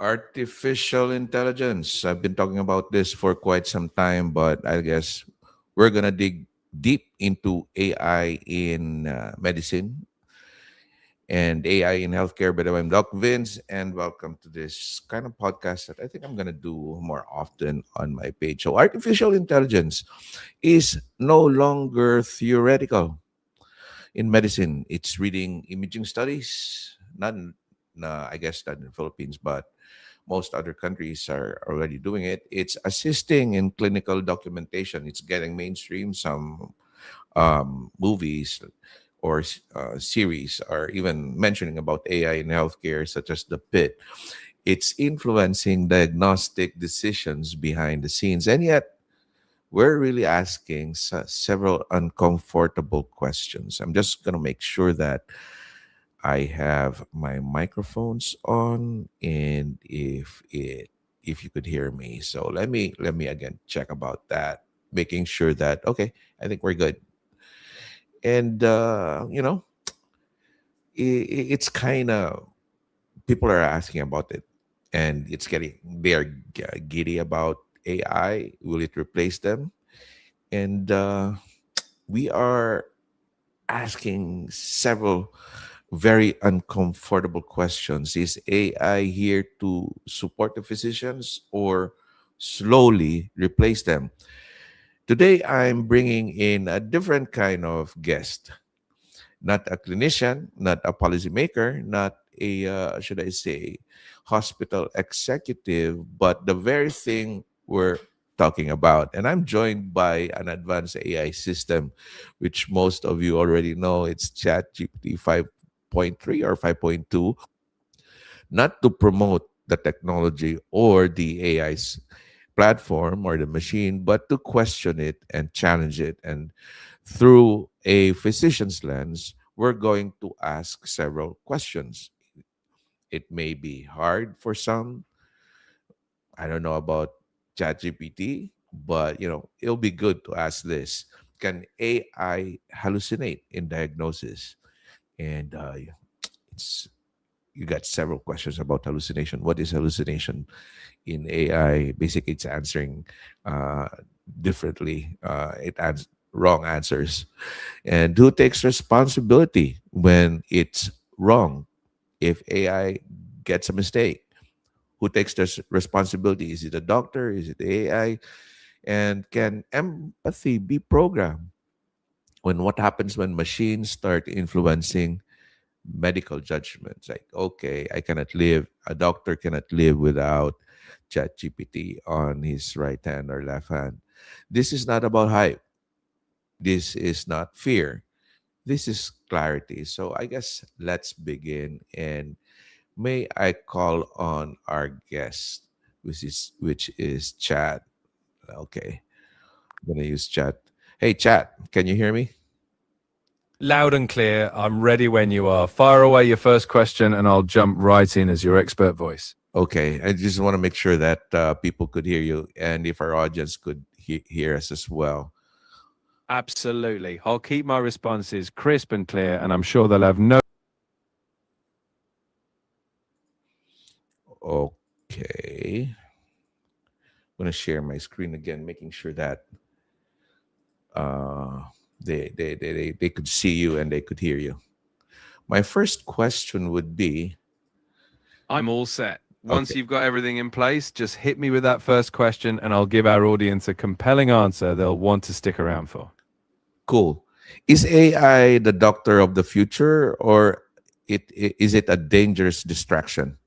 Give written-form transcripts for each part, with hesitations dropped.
Artificial intelligence. I've been talking about this for quite some time, but I guess we're going to dig deep into AI in medicine and AI in healthcare. But I'm Doc Vince, and welcome to this kind of podcast that I think I'm going to do more often on my page. So, artificial intelligence is no longer theoretical in medicine. It's reading imaging studies, I guess not in the Philippines, but most other countries are already doing it. It's assisting in clinical documentation. It's getting mainstream. Some movies or series are even mentioning about AI in healthcare, such as The Pit. It's influencing diagnostic decisions behind the scenes. And yet, we're really asking several uncomfortable questions. I'm just going to make sure that I have my microphones on, and if you could hear me. So let me again check about that, making sure that okay, I think we're good. And it's kind of people are asking about it, and they are giddy about AI. Will it replace them? And we are asking several very uncomfortable questions. Is AI here to support the physicians or slowly replace them? Today, I'm bringing in a different kind of guest, not a clinician, not a policymaker, not a, should I say, hospital executive, but the very thing we're talking about. And I'm joined by an advanced AI system, which most of you already know. It's ChatGPT 5.3 or 5.2, not to promote the technology or the AI's platform or the machine, but to question it and challenge it. And through a physician's lens, we're going to ask several questions. It may be hard for some. I don't know about ChatGPT, but it'll be good to ask this. Can AI hallucinate in diagnosis? And it's you got several questions about hallucination. What is hallucination in AI? Basically, it's answering uh, differently. It adds wrong answers. And who takes responsibility when it's wrong? If AI gets a mistake, who takes the responsibility? Is it the doctor? Is it the AI? And can empathy be programmed? What happens when machines start influencing medical judgments? Like, okay, a doctor cannot live without ChatGPT on his right hand or left hand. This is not about hype. This is not fear. This is clarity. So I guess let's begin. And may I call on our guest, which is Chat. Okay, I'm gonna use Chat. Hey, Chat, can you hear me? Loud and clear. I'm ready when you are. Fire away your first question, and I'll jump right in as your expert voice. Okay, I just want to make sure that people could hear you, and if our audience could hear us as well. Absolutely. I'll keep my responses crisp and clear, and I'm sure they'll have no. Okay, I'm gonna share my screen again, making sure that uh, they could see you and they could hear you. My first question would be, I'm all set. Once okay, you've got everything in place, just hit me with that first question, and I'll give our audience a compelling answer they'll want to stick around for. cool. Is AI the doctor of the future, or is it a dangerous distraction?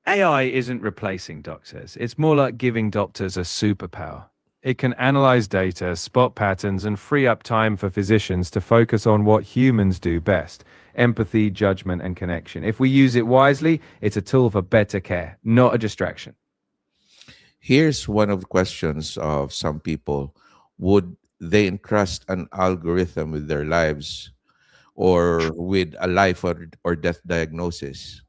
AI isn't replacing doctors. It's more like giving doctors a superpower. It can analyze data, spot patterns, and free up time for physicians to focus on what humans do best: empathy, judgment, and connection. If we use it wisely, it's a tool for better care, not a distraction. Here's one of the questions of some people: would they entrust an algorithm with their lives or with a life or death diagnosis?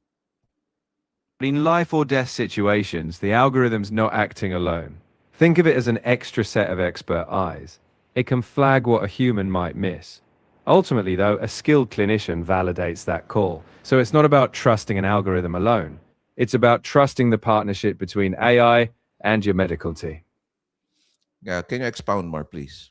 In life or death situations, the algorithm's not acting alone. Think of it as an extra set of expert eyes. It can flag what a human might miss. Ultimately, though, a skilled clinician validates that call. So it's not about trusting an algorithm alone. It's about trusting the partnership between AI and your medical team. Can you expound more, please?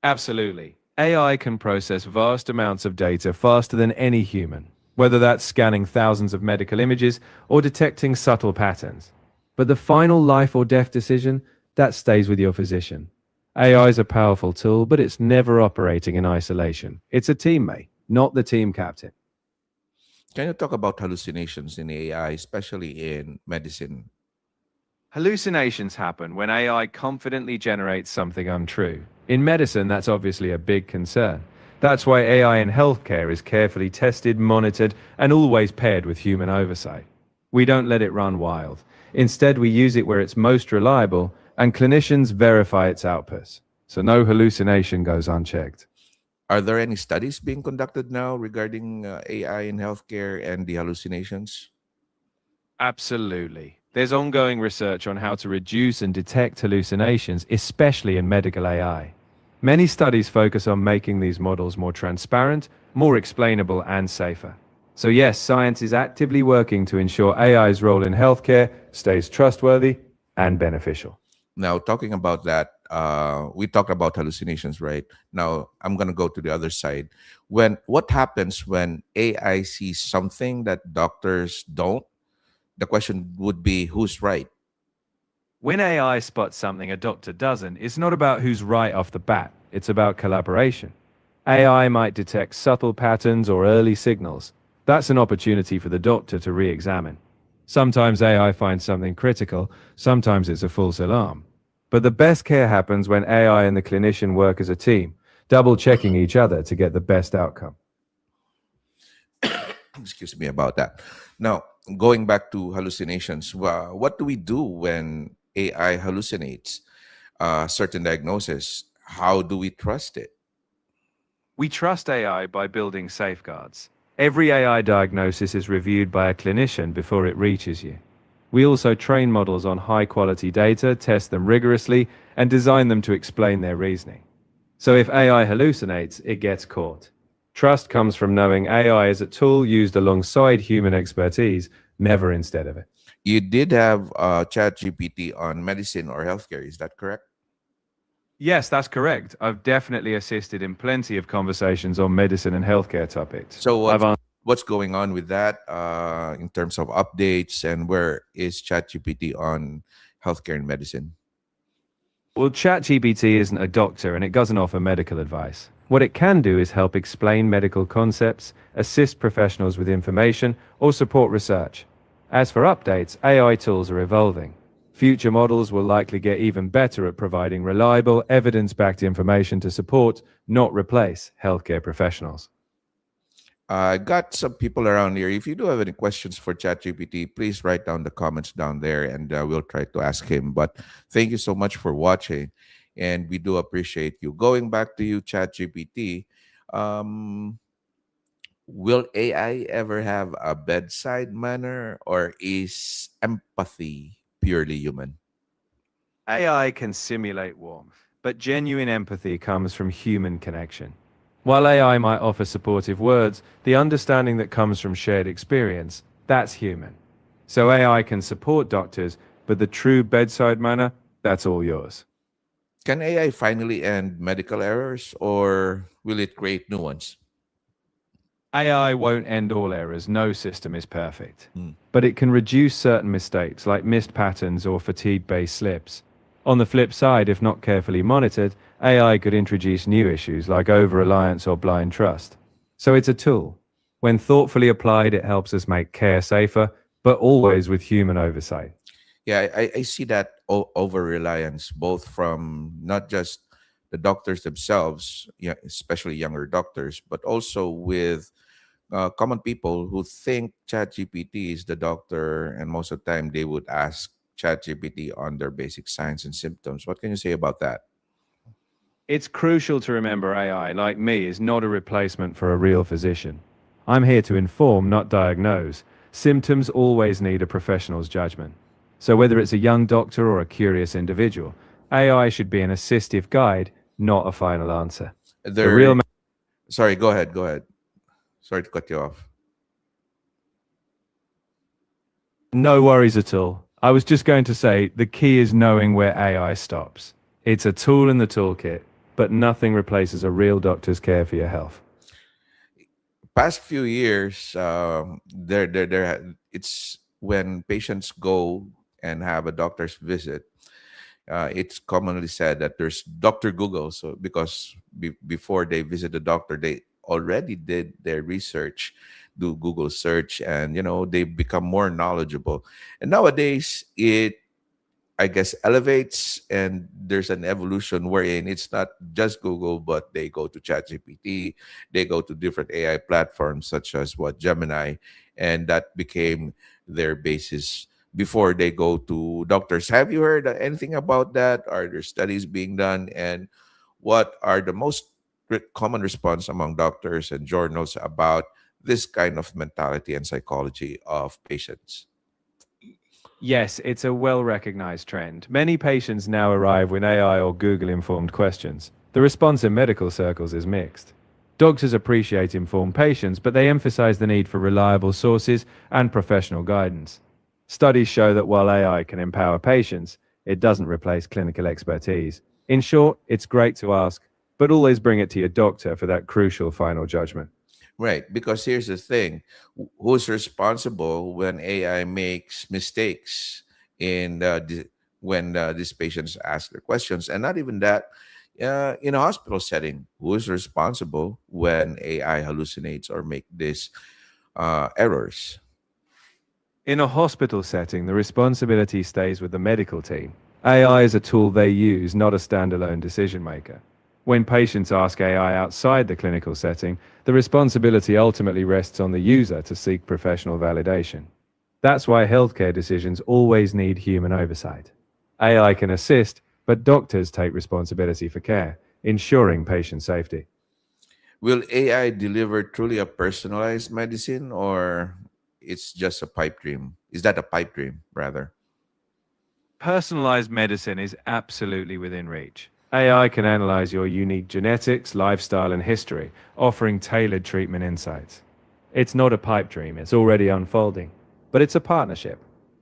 Absolutely. AI can process vast amounts of data faster than any human, whether that's scanning thousands of medical images or detecting subtle patterns. But the final life or death decision, that stays with your physician. AI is a powerful tool, but it's never operating in isolation. It's a teammate, not the team captain. Can you talk about hallucinations in AI, especially in medicine? Hallucinations happen when AI confidently generates something untrue. In medicine, that's obviously a big concern. That's why AI in healthcare is carefully tested, monitored, and always paired with human oversight. We don't let it run wild. Instead, we use it where it's most reliable, and clinicians verify its outputs. So no hallucination goes unchecked. Are there any studies being conducted now regarding AI in healthcare and the hallucinations? Absolutely. There's ongoing research on how to reduce and detect hallucinations, especially in medical AI. Many studies focus on making these models more transparent, more explainable, and safer. So, yes, science is actively working to ensure AI's role in healthcare stays trustworthy and beneficial. Now, talking about that, we talked about hallucinations, right? Now, I'm going to go to the other side. What happens when AI sees something that doctors don't? The question would be, who's right? When AI spots something a doctor doesn't, it's not about who's right off the bat, it's about collaboration. AI might detect subtle patterns or early signals. That's an opportunity for the doctor to re examine. Sometimes AI finds something critical, sometimes it's a false alarm. But the best care happens when AI and the clinician work as a team, double checking each other to get the best outcome. Excuse me about that. Now, going back to hallucinations, what do we do when AI hallucinates certain diagnosis? How do we trust it? We trust AI by building safeguards. Every AI diagnosis is reviewed by a clinician before it reaches you. We also train models on high quality data, test them rigorously, and design them to explain their reasoning. So if AI hallucinates, it gets caught. Trust comes from knowing AI is a tool used alongside human expertise, never instead of it. You did have Chat GPT on medicine or healthcare, is that correct? Yes, that's correct. I've definitely assisted in plenty of conversations on medicine and healthcare topics. So I've what's going on with that in terms of updates, and where is ChatGPT on healthcare and medicine? Well, ChatGPT isn't a doctor and it doesn't offer medical advice. What it can do is help explain medical concepts, assist professionals with information, or support research. As for updates, AI tools are evolving. Future models will likely get even better at providing reliable, evidence backed information to support, not replace, healthcare professionals. I got some people around here. If you do have any questions for ChatGPT, please write down the comments down there, and we'll try to ask him. But thank you so much for watching, and we do appreciate you. Going back to you, ChatGPT, um, will AI ever have a bedside manner, or is empathy purely human? AI can simulate warmth, but genuine empathy comes from human connection. While AI might offer supportive words, the understanding that comes from shared experience, that's human. So AI can support doctors, but the true bedside manner, that's all yours. Can AI finally end medical errors, or will it create new ones? AI won't end all errors, no system is perfect. Hmm. But it can reduce certain mistakes like missed patterns or fatigue based slips. On the flip side, if not carefully monitored, AI could introduce new issues like over reliance or blind trust. So it's a tool. When thoughtfully applied, it helps us make care safer, but always with human oversight. Yeah, I see that over reliance, both from not just the doctors themselves, yeah, especially younger doctors, but also with common people who think ChatGPT is the doctor, and most of the time they would ask ChatGPT on their basic signs and symptoms. What can you say about that? It's crucial to remember AI, like me, is not a replacement for a real physician. I'm here to inform, not diagnose. Symptoms always need a professional's judgment. So whether it's a young doctor or a curious individual, AI should be an assistive guide, not a final answer. The There, real sorry, go ahead, go ahead. Sorry to cut you off. No worries at all. I was just going to say the key is knowing where AI stops. It's a tool in the toolkit, but nothing replaces a real doctor's care for your health. Past few years, it's when patients go and have a doctor's visit. It's commonly said that there's Doctor Google. So because before they visit the doctor, they already did their research, do Google search, and they become more knowledgeable. And nowadays, I guess elevates, and there's an evolution wherein it's not just Google, but they go to ChatGPT, they go to different AI platforms such as what Gemini, and that became their basis before they go to doctors. Have you heard anything about that? Are there studies being done, and what are the most common response among doctors and journals about this kind of mentality and psychology of patients? Yes, it's a well recognized trend. Many patients now arrive with AI or Google informed questions. The response in medical circles is mixed. Doctors appreciate informed patients, but they emphasize the need for reliable sources and professional guidance. Studies show that while AI can empower patients, it doesn't replace clinical expertise. In short, it's great to ask, but always bring it to your doctor for that crucial final judgment. Right, because here's the thing: who's responsible when AI makes mistakes in when these patients ask their questions, and not even that. In a hospital setting, who's responsible when AI hallucinates or make these errors? In a hospital setting, the responsibility stays with the medical team. AI is a tool they use, not a standalone decision maker. When patients ask AI outside the clinical setting, the responsibility ultimately rests on the user to seek professional validation. That's why healthcare decisions always need human oversight. AI can assist, but doctors take responsibility for care, ensuring patient safety. Will AI deliver truly a personalized medicine, or it's just a pipe dream? Is that a pipe dream, rather? Personalized medicine is absolutely within reach. AI can analyze your unique genetics, lifestyle, and history, offering tailored treatment insights. It's not a pipe dream, it's already unfolding. But it's a partnership.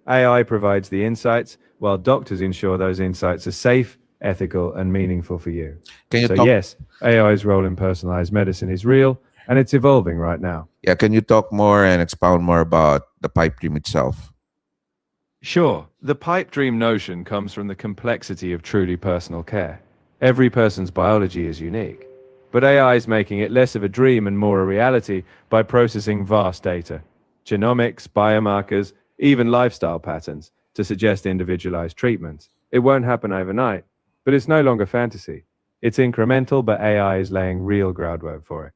AI provides the insights, while doctors ensure those insights are safe, ethical, and meaningful for you. Can you So, talk? yes, AI's role in personalized medicine is real, and it's evolving right now. Yeah, can you talk more and expound more about the pipe dream itself? Sure, the pipe dream notion comes from the complexity of truly personal care. Every person's biology is unique, but AI is making it less of a dream and more a reality by processing vast data, genomics, biomarkers, even lifestyle patterns to suggest individualized treatments. It won't happen overnight, but it's no longer fantasy. It's incremental, but AI is laying real groundwork for it.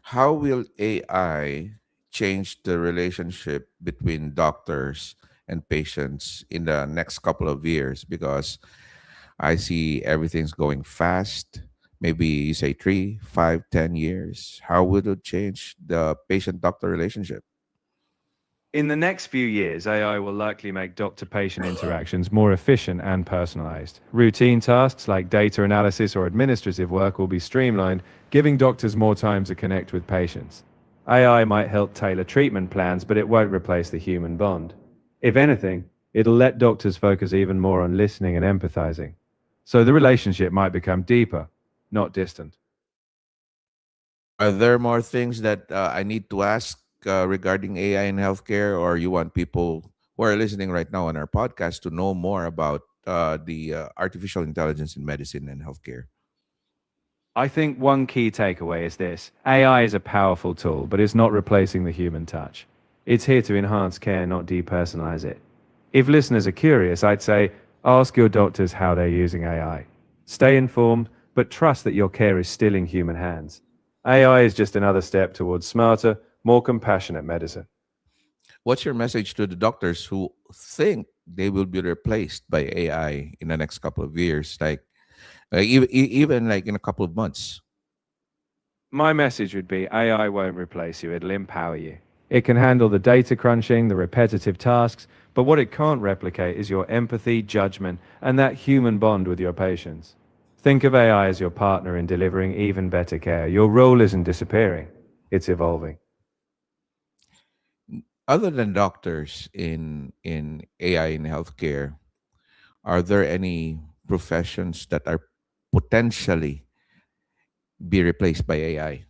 How will AI change the relationship between doctors and patients in the next couple of years? Because I see everything's going fast. Maybe you say 3, 5, 10 years. How would it change the patient doctor relationship? In the next few years, AI will likely make doctor patient interactions more efficient and personalized. Routine tasks like data analysis or administrative work will be streamlined, giving doctors more time to connect with patients. AI might help tailor treatment plans, but it won't replace the human bond. If anything, it'll let doctors focus even more on listening and empathizing. So the relationship might become deeper, not distant. Are there more things that I need to ask regarding AI in healthcare, or you want people who are listening right now on our podcast to know more about the artificial intelligence in medicine and healthcare? I think one key takeaway is this: AI is a powerful tool, but it's not replacing the human touch. It's here to enhance care, not depersonalize it. If listeners are curious, I'd say ask your doctors how they're using AI. Stay informed, but trust that your care is still in human hands. AI is just another step towards smarter, more compassionate medicine. What's your message to the doctors who think they will be replaced by AI in the next couple of years, like even like in a couple of months? My message would be AI won't replace you, it'll empower you. It can handle the data crunching, the repetitive tasks, but what it can't replicate is your empathy, judgment, and that human bond with your patients. Think of AI as your partner in delivering even better care. Your role isn't disappearing, it's evolving. Other than doctors in AI in healthcare, are there any professions that are potentially be replaced by AI?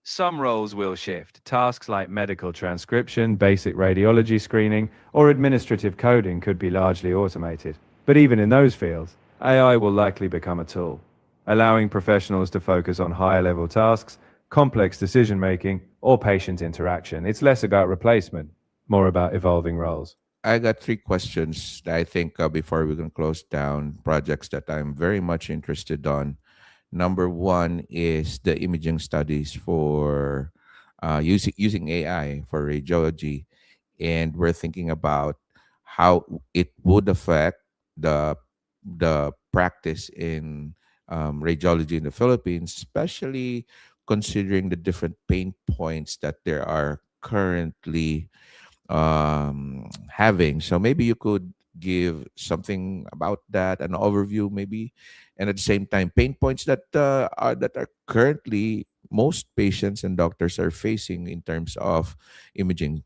Some roles will shift. Tasks like medical transcription, basic radiology screening, or administrative coding could be largely automated. But even in those fields, AI will likely become a tool, allowing professionals to focus on higher level tasks, complex decision making, or patient interaction. It's less about replacement, more about evolving roles. I got three questions that I think before we can close down projects that I'm very much interested on. Number one is the imaging studies for using AI for radiology, and we're thinking about how it would affect the the practice in radiology in the Philippines, especially considering the different pain points that there are currently having. So maybe you could give something about that, an overview, maybe, and at the same time, pain points that are currently most patients and doctors are facing in terms of imaging.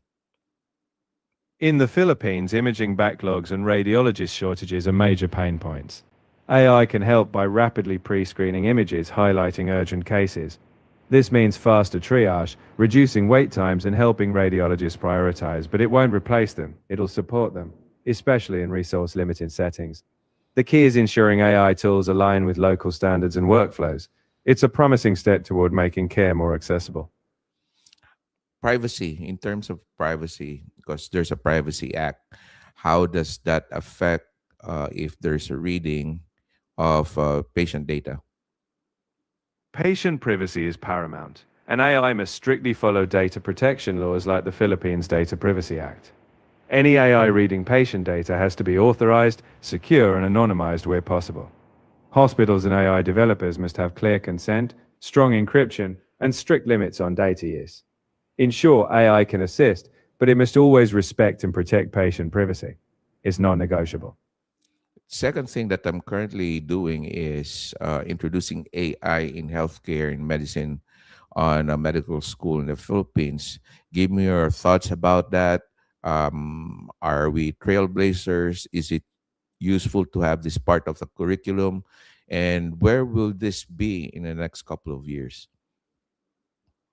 In the Philippines, imaging backlogs and radiologist shortages are major pain points. AI can help by rapidly pre screening images highlighting urgent cases. This means faster triage, reducing wait times, and helping radiologists prioritize, but it won't replace them, it'll support them, especially in resource limited settings. The key is ensuring AI tools align with local standards and workflows. It's a promising step toward making care more accessible. Privacy, in terms of privacy, because there's a Privacy Act, how does that affect if there's a reading of patient data? Patient privacy is paramount, and AI must strictly follow data protection laws like the Philippines Data Privacy Act. Any AI reading patient data has to be authorized, secure, and anonymized where possible. Hospitals and AI developers must have clear consent, strong encryption, and strict limits on data use. In short, AI can assist, but it must always respect and protect patient privacy. It's non negotiable. Second thing that I'm currently doing is introducing AI in healthcare in medicine on a medical school in the Philippines. Give me your thoughts about that. Are we trailblazers? Is it useful to have this part of the curriculum? And where will this be in the next couple of years?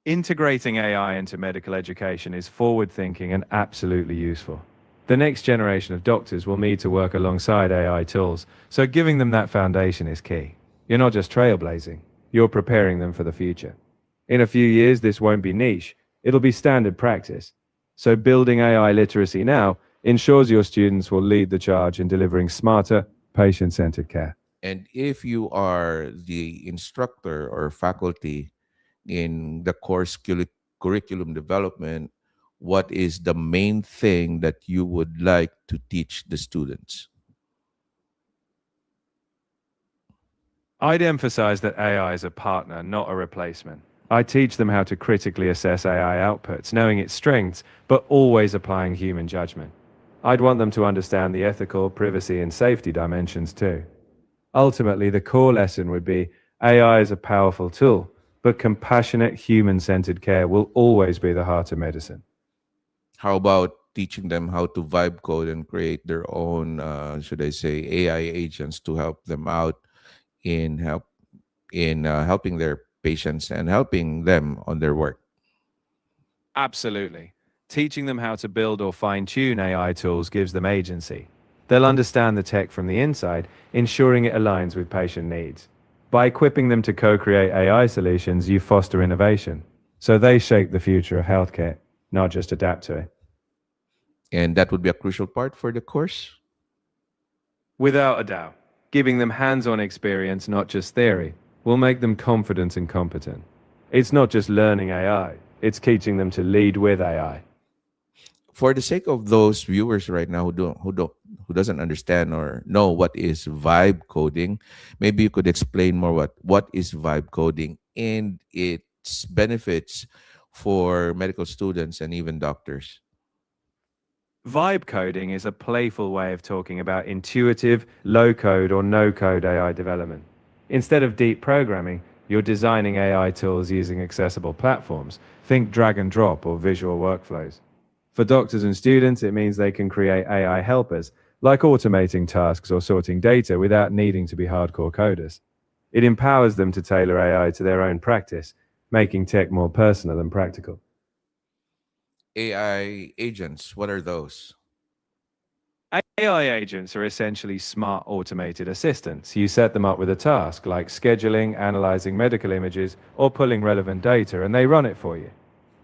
Integrating AI into medical education is forward thinking and absolutely useful. The next generation of doctors will need to work alongside AI tools, so giving them that foundation is key. You're not just trailblazing, you're preparing them for the future. In a few years, this won't be niche, it'll be standard practice. So, building AI literacy now ensures your students will lead the charge in delivering smarter, patient centered care. And if you are the instructor or faculty in the curriculum development, what is the main thing that you would like to teach the students? I'd emphasize that AI is a partner, not a replacement. I teach them how to critically assess AI outputs, knowing its strengths, but always applying human judgment. I'd want them to understand the ethical, privacy, and safety dimensions too. Ultimately, the core lesson would be AI is a powerful tool, but compassionate, human centered care will always be the heart of medicine. How about teaching them how to vibe code and create their own, should I say, AI agents to help them out in helping their patients and helping them on their work? Absolutely. Teaching them how to build or fine tune AI tools gives them agency. They'll understand the tech from the inside, ensuring it aligns with patient needs. By equipping them to co create AI solutions, you foster innovation. So they shape the future of healthcare, not just adapt to it. And that would be a crucial part for the course. Without a doubt, giving them hands on experience, not just theory, will make them confident and competent. It's not just learning AI, it's teaching them to lead with AI. For the sake of those viewers right now who doesn't understand or know what is vibe coding, maybe you could explain more what is vibe coding and its benefits for medical students and even doctors. Vibe coding is a playful way of talking about intuitive, low code or no code AI development. Instead of deep programming, you're designing AI tools using accessible platforms. Think drag and drop or visual workflows. For doctors and students, it means they can create AI helpers, like automating tasks or sorting data without needing to be hardcore coders. It empowers them to tailor AI to their own practice, making tech more personal and practical. AI agents, what are those? AI agents are essentially smart automated assistants. You set them up with a task like scheduling, analyzing medical images, or pulling relevant data, and they run it for you.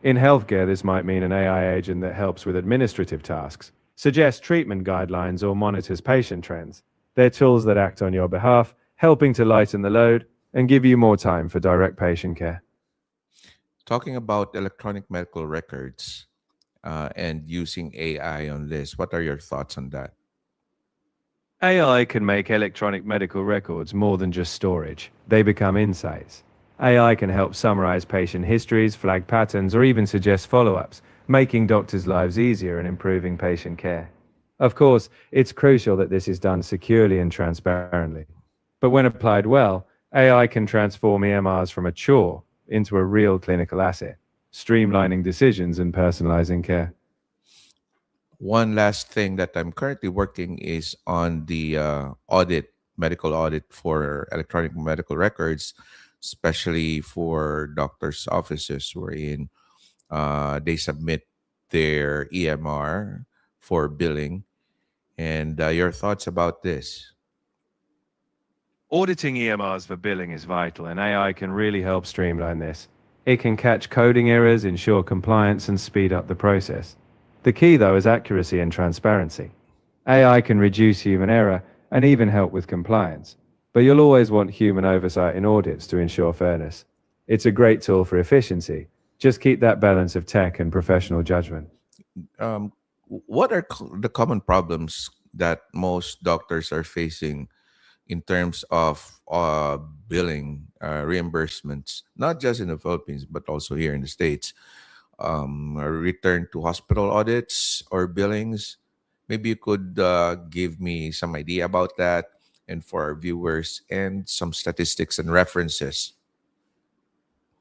In healthcare, this might mean an AI agent that helps with administrative tasks, suggests treatment guidelines, or monitors patient trends. They're tools that act on your behalf, helping to lighten the load and give you more time for direct patient care. Talking about electronic medical records and using AI on this, what are your thoughts on that? AI can make electronic medical records more than just storage. They become insights. AI can help summarize patient histories, flag patterns, or even suggest follow ups, making doctors' lives easier and improving patient care. Of course, it's crucial that this is done securely and transparently. But when applied well, AI can transform EMRs from a chore into a real clinical asset, streamlining decisions and personalizing care. One last thing that I'm currently working is on the audit, medical audit for electronic medical records, especially for doctors' offices, wherein they submit their EMR for billing. And your thoughts about this? Auditing EMRs for billing is vital, and AI can really help streamline this. It can catch coding errors, ensure compliance, and speed up the process. The key, though, is accuracy and transparency. AI can reduce human error and even help with compliance, but you'll always want human oversight in audits to ensure fairness. It's a great tool for efficiency. Just keep that balance of tech and professional judgment. What are the common problems that most doctors are facing in terms of billing reimbursements, not just in the Philippines, but also here in the States? A return to hospital audits or billings. Maybe you could give me some idea about that and for our viewers and some statistics and references.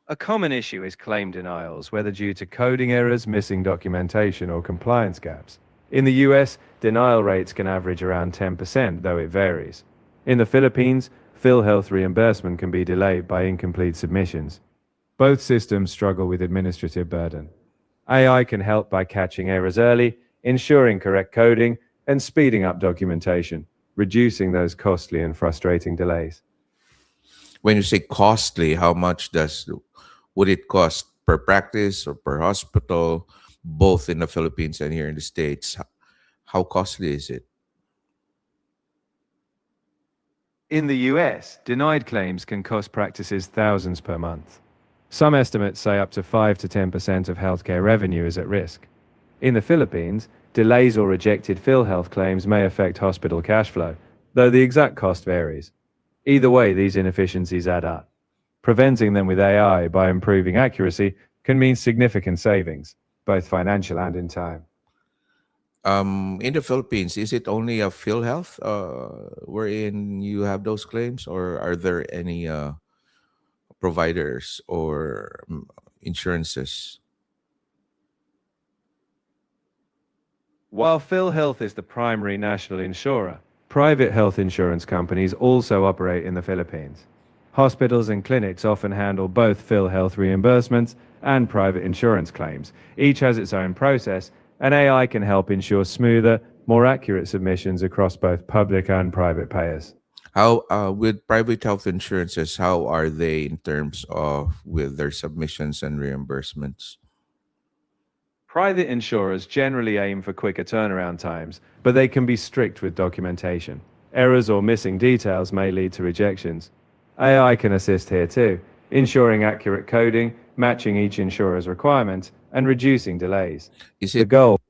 A common issue is claim denials, whether due to coding errors, missing documentation, or compliance gaps. In the US, denial rates can average around 10%, though it varies. In the Philippines, PhilHealth reimbursement can be delayed by incomplete submissions. Both systems struggle with administrative burden. AI can help by catching errors early, ensuring correct coding, and speeding up documentation, reducing those costly and frustrating delays. When you say costly, how much does would it cost per practice or per hospital, both in the Philippines and here in the States? How costly is it? In the US, denied claims can cost practices thousands per month. Some estimates say up to 5 to 10% of healthcare revenue is at risk. In the Philippines, delays or rejected PhilHealth claims may affect hospital cash flow, though the exact cost varies. Either way, these inefficiencies add up. Preventing them with AI by improving accuracy can mean significant savings, both financial and in time. In the Philippines, is it only a PhilHealth wherein you have those claims, or are there any providers or insurances? While PhilHealth is the primary national insurer, private health insurance companies also operate in the Philippines. Hospitals and clinics often handle both PhilHealth reimbursements and private insurance claims. Each has its own process, and AI can help ensure smoother, more accurate submissions across both public and private payers. How with private health insurances? How are they in terms of with their submissions and reimbursements? Private insurers generally aim for quicker turnaround times, but they can be strict with documentation. Errors or missing details may lead to rejections. AI can assist here too, ensuring accurate coding, matching each insurer's requirements, and reducing delays. Is The it goal.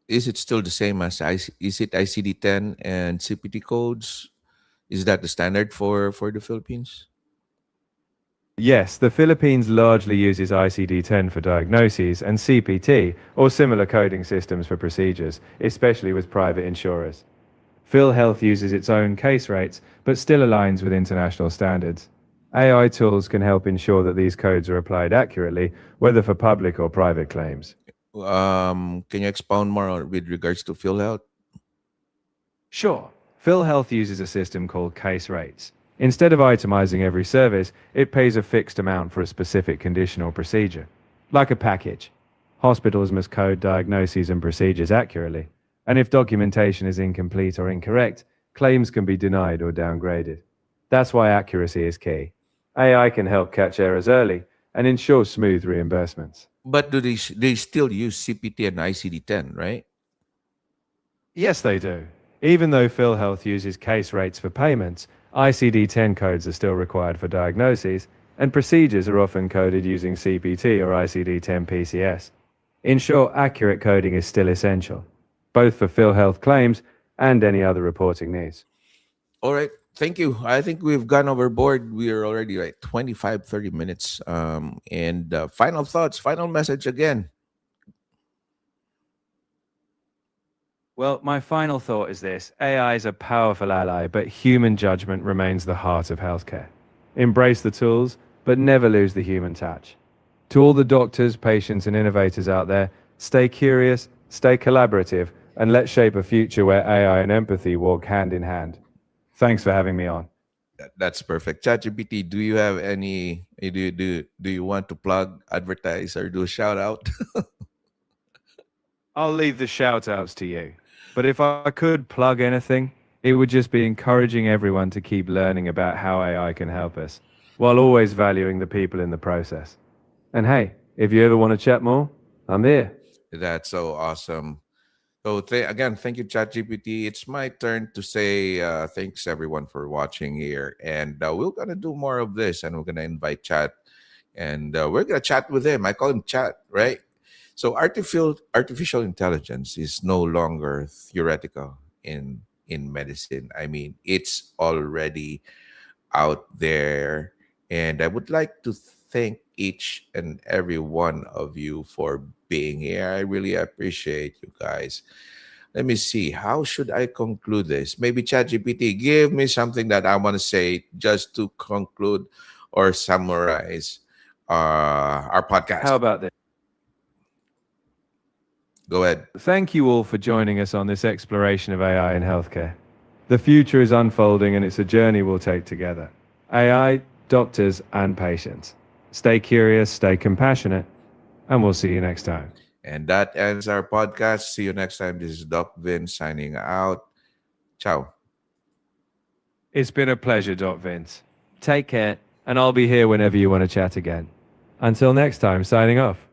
is it still the same as is it ICD-10 and CPT codes? Is that the standard for the Philippines? Yes, the Philippines largely uses ICD-10 for diagnoses and CPT or similar coding systems for procedures, especially with private insurers. PhilHealth uses its own case rates, but still aligns with international standards. AI tools can help ensure that these codes are applied accurately, whether for public or private claims. Can you expound more on, with regards to PhilHealth? Sure, PhilHealth uses a system called case rates. Instead of itemizing every service, it pays a fixed amount for a specific condition or procedure, like a package. Hospitals must code diagnoses and procedures accurately, and if documentation is incomplete or incorrect, claims can be denied or downgraded. That's why accuracy is key. AI can help catch errors early and ensure smooth reimbursements. But do they still use CPT and ICD-10, right? Yes, they do. Even though PhilHealth uses case rates for payments, ICD-10 codes are still required for diagnoses, and procedures are often coded using CPT or ICD-10 PCS. In short, accurate coding is still essential, both for PhilHealth claims and any other reporting needs. All right. Thank you. I think we've gone overboard. We are already like 25, 30 minutes. And final thoughts, final message again. Well, my final thought is this: AI is a powerful ally, but human judgment remains the heart of healthcare. Embrace the tools, but never lose the human touch. To all the doctors, patients, and innovators out there, stay curious, stay collaborative, and let's shape a future where AI and empathy walk hand in hand. Thanks for having me on. That's perfect. ChatGPT, do you have any, do you want to plug, advertise, or do a shout out? I'll leave the shout outs to you. But if I could plug anything, it would just be encouraging everyone to keep learning about how AI can help us, while always valuing the people in the process. And hey, if you ever want to chat more, I'm here. That's so awesome. So again, thank you, ChatGPT. It's my turn to say thanks everyone for watching here, and we're gonna do more of this, and we're gonna invite Chat, and we're gonna chat with him. I call him Chat, right? So artificial intelligence is no longer theoretical in medicine. I mean, it's already out there. And I would like to thank each and every one of you for being here. I really appreciate you guys. Let me see. How should I conclude this? Maybe ChatGPT, give me something that I want to say just to conclude or summarize our podcast. How about this? Go ahead. Thank you all for joining us on this exploration of AI in healthcare. The future is unfolding and it's a journey we'll take together. AI, doctors, and patients. Stay curious, stay compassionate, and we'll see you next time. And that ends our podcast. See you next time. This is Doc Vin signing out. Ciao. It's been a pleasure, Doc Vince. Take care, and I'll be here whenever you want to chat again. Until next time, signing off.